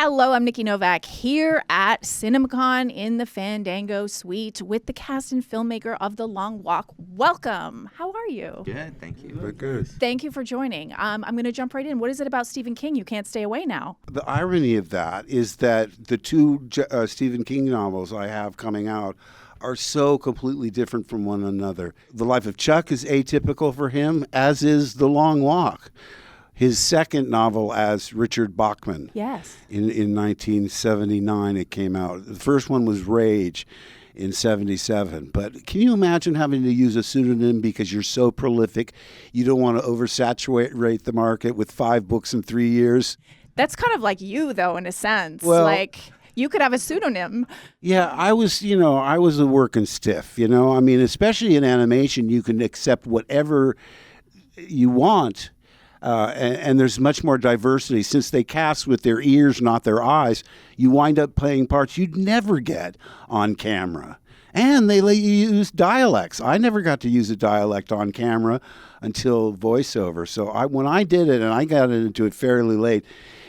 Hello, I'm Nikki Novak here at CinemaCon in the Fandango suite with the cast and filmmaker of The Long Walk. Welcome. How are you? Good, thank you. Very good. Thank you for joining. I'm going to jump right in. What is it about Stephen King you can't stay away now? The irony of that is that the two Stephen King novels I have coming out are so completely different from one another. The Life of Chuck is atypical for him, as is The Long Walk. His second novel as Richard Bachman. Yes. In 1979 it came out. The first one was Rage in 77. But can you imagine having to use a pseudonym because you're so prolific, you don't want to oversaturate the market with 5 books in 3 years? That's kind of like you, though, in a sense. Well, like, you could have a pseudonym. Yeah, I was a working stiff, I mean, especially in animation, you can accept whatever you want. And there's much more diversity. Since they cast with their ears, not their eyes, you wind up playing parts you'd never get on camera. And they let you use dialects. I never got to use a dialect on camera until voiceover. So when I did it, and I got into it fairly late,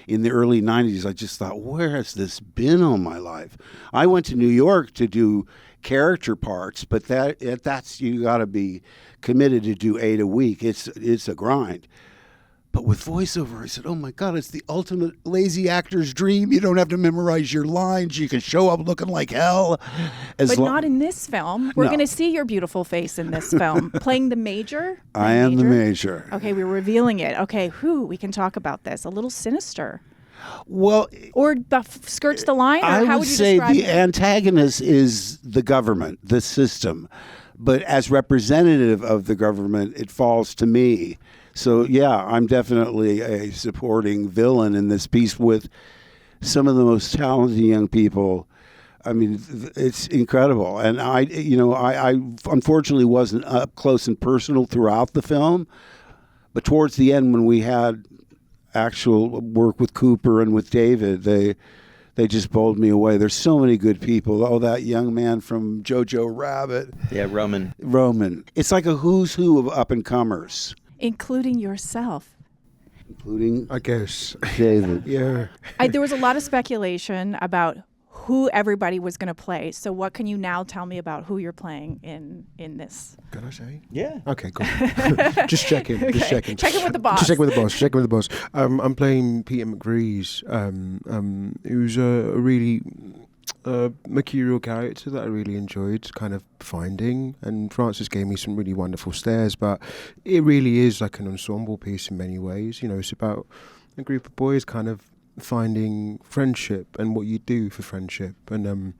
in the early 90s, I just thought, where has this been all my life? I went to New York to do character parts, but that's you got to be committed to do 8 a week. It's a grind. But with voiceover, I said, oh, my God, it's the ultimate lazy actor's dream. You don't have to memorize your lines. You can show up looking like hell. But not in this film. We're No. going to see your beautiful face in this film. Playing the Major? I am the Major. Okay, we're revealing it. Okay, we can talk about this. A little sinister. Well, Or skirts the line? Or I how would you say describe the it? antagonist is the government, the system. But as representative of the government, it falls to me. So, yeah, I'm definitely a supporting villain in this piece with some of the most talented young people. I mean, it's incredible. And I unfortunately wasn't up close and personal throughout the film. But towards the end, when we had actual work with Cooper and with David, they just bowled me away. There's so many good people. Oh, that young man from Jojo Rabbit. Yeah, Roman. It's like a who's who of up-and-comers. Including yourself. Including, I guess. David. Yeah. There was a lot of speculation about who everybody was going to play. So what can you now tell me about who you're playing in this? Can I say? Yeah. Okay, cool. Just checking. Okay. Just checking. Check in with the boss. Just checking with the boss. I'm playing Peter McVrees, who's a really mercurial character that I really enjoyed kind of finding, and Francis gave me some really wonderful stares, but it really is like an ensemble piece in many ways. It's about a group of boys kind of finding friendship and what you do for friendship, and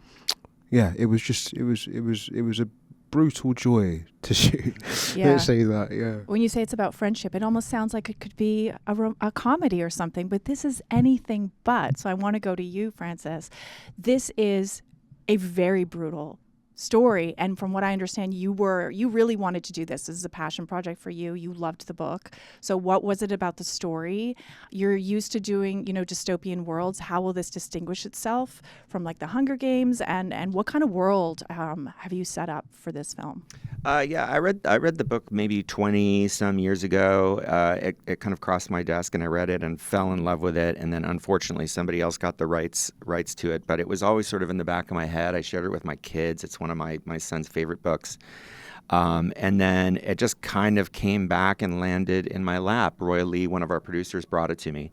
it was a brutal joy to shoot. Yeah. Let's say that. Yeah. When you say it's about friendship, it almost sounds like it could be a comedy or something, but this is anything but. So I want to go to you, Francis. This is a very brutal story, and from what I understand, you really wanted to do this. This is a passion project for you. You loved the book. So what was it about the story? You're used to doing, dystopian worlds. How will this distinguish itself from like the Hunger Games, and what kind of world have you set up for this film? Yeah, I read the book maybe 20 some years ago. It kind of crossed my desk, and I read it and fell in love with it. And then unfortunately, somebody else got the rights to it. But it was always sort of in the back of my head. I shared it with my kids. It's one of my son's favorite books. And then it just kind of came back and landed in my lap. Roy Lee, one of our producers, brought it to me.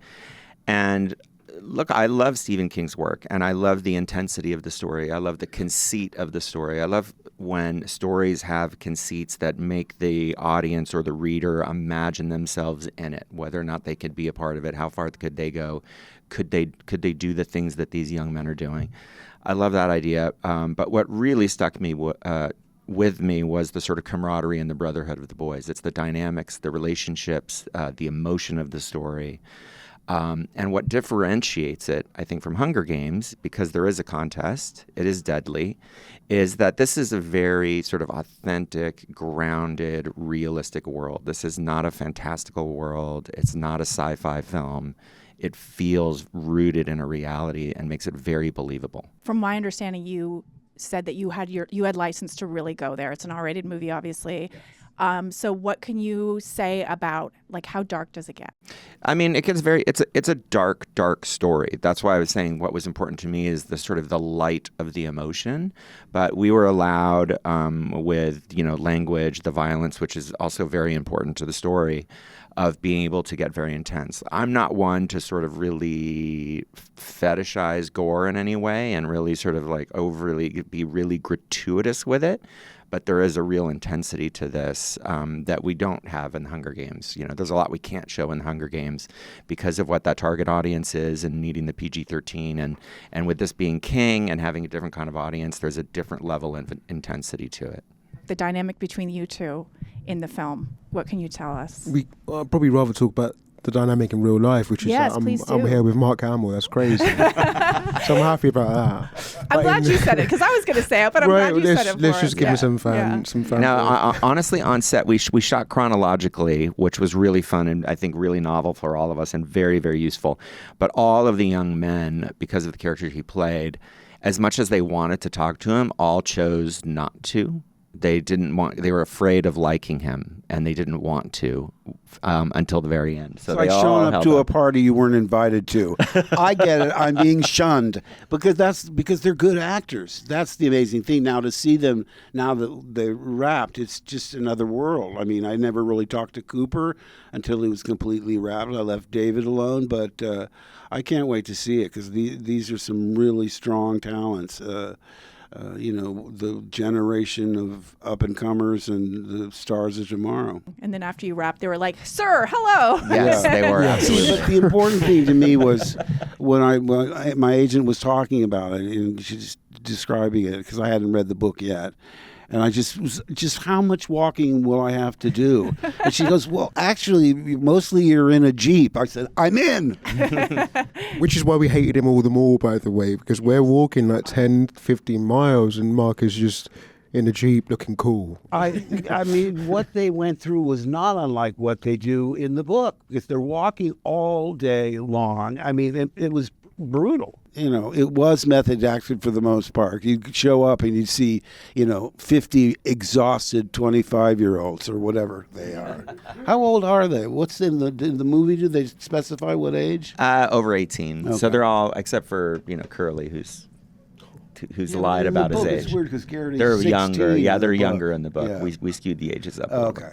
And look, I love Stephen King's work, and I love the intensity of the story. I love the conceit of the story. I love when stories have conceits that make the audience or the reader imagine themselves in it, whether or not they could be a part of it. How far could they go? Could they do the things that these young men are doing? I love that idea. But what really stuck with me was the sort of camaraderie and the brotherhood of the boys. It's the dynamics, the relationships, the emotion of the story. And what differentiates it, I think, from Hunger Games, because there is a contest, it is deadly, is that this is a very sort of authentic, grounded, realistic world. This is not a fantastical world. It's not a sci-fi film. It feels rooted in a reality and makes it very believable. From my understanding, you said that you had license to really go there. It's an R-rated movie, obviously. So what can you say about, like, how dark does it get? I mean, it gets it's a dark story. That's why I was saying what was important to me is the sort of the light of the emotion. But we were allowed with, language, the violence, which is also very important to the story, of being able to get very intense. I'm not one to sort of really fetishize gore in any way and really sort of like overly be really gratuitous with it. But there is a real intensity to this that we don't have in the Hunger Games. There's a lot we can't show in the Hunger Games because of what that target audience is and needing the PG-13. And with this being King and having a different kind of audience, there's a different level of intensity to it. The dynamic between you two in the film, what can you tell us? I'd probably rather talk about the dynamic in real life, which is Yes, please do. I'm here with Mark Hamill. That's crazy. So I'm happy about that. I'm glad you said it, because I was going to say it, but I'm glad you said it for let's us. just give me some fan. Now, honestly, on set, we shot chronologically, which was really fun and I think really novel for all of us and very, very useful. But all of the young men, because of the character he played, as much as they wanted to talk to him, all chose not to. They were afraid of liking him, and they didn't want to until the very end. So it's like showing up to a party you weren't invited to. I get it. I'm being shunned because they're good actors. That's the amazing thing. Now to see them, now that they're wrapped, it's just another world. I mean, I never really talked to Cooper until he was completely wrapped. I left David alone, but I can't wait to see it because these are some really strong talents. The generation of up-and-comers and the stars of tomorrow. And then after you wrapped, they were like, "Sir, hello." Yes, they were. Absolutely. But the important thing to me was when my agent was talking about it and she's describing it because I hadn't read the book yet. And I just how much walking will I have to do? And she goes, well, actually, mostly you're in a Jeep. I said, I'm in. Which is why we hated him all the more, by the way, because we're walking like 10, 15 miles and Mark is just in a Jeep looking cool. I mean, what they went through was not unlike what they do in the book because they're walking all day long. I mean, it was brutal. It was method acted for the most part. You'd show up and you'd see, 50 exhausted 25-year-olds or whatever they are. How old are they? What's in the movie? Do they specify what age? Over 18. Okay. So they're all, except for, Curly, who's lied about his age. It's weird because Garrity's They're 16 younger. Yeah, they're in the younger book. in the book. Yeah. We skewed the ages up. Okay.